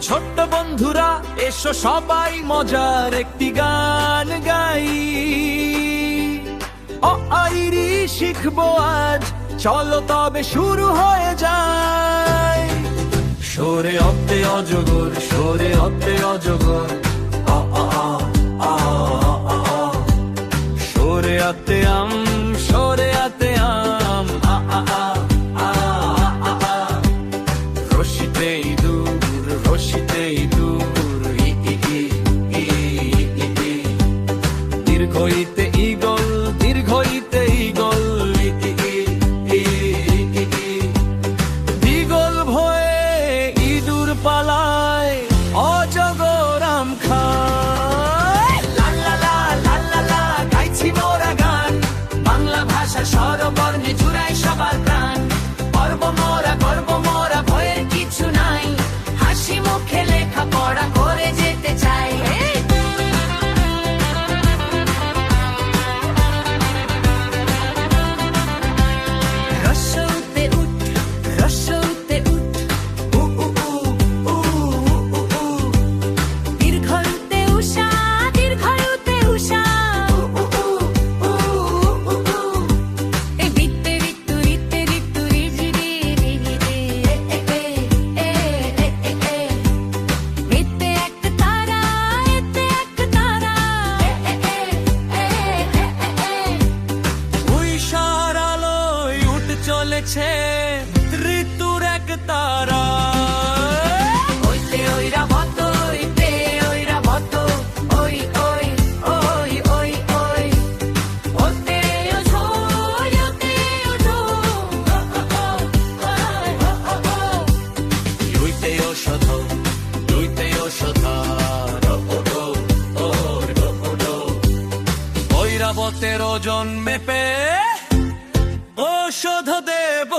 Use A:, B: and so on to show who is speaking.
A: ছোট্ট বন্ধুরা এসো সবাই মজার একটি গান গাই। অ আইরি শিখবো আজ, চলো তবে শুরু হয়ে যায়। সরে অতে অজগর, সরে অতে অজগর, আ আ আ আ আ আ। সরে আতে আম, সরে আতে আম, আ আ আ আ আ আ। রশিতে ইঁদুর, রশিতে ইঁদুর, ই ই ই ই ই ই। দীর্ঘইতে ঈগল, দীর্ঘইতে ঈগল, ই ই ই ই ই। ঈগল ভয়ে ইঁদুর পালায়, অজগর আম খায়। লা লা লা লা লা লা, গাইছি মোরা গান, বাংলা ভাষা স্বরবর্ণে জুড়াই সবার প্রাণ। গর্ব মোরা, ভয়ের কিছু নাই, হাসি মুখে লেখা পড়া করে যেতে চাই। রস্যতে উঠ, রস্যতে উঠ, উ উ উ উ উ উ। দীর্ঘতে উষা, দীর্ঘতে উষা, উ উ উ উ উ উ। এ বিত্তে ঋতু, ঋতে ঋতু, রিজি রি রি রি রি, এ এ এ এ এ এ। এতে এক তারা, এতে এক তারা, এ এ এ এ এ এ। উইশার আলোয় উঠ চলেছে ঋতুর এক তারা। ওইতে ওইরা ভত, ওইতে ওইরা ভত, ওই ওই ওই ওই ওই। ওতে ওঠো, ওতে ওঠো, ও ও ও ও ও ও। লুইতে ওষধ, লুইতে ওষধ, ও ও ও ও ও ও। ঐরাবতের ওজন মেপে ঔষধ দেব।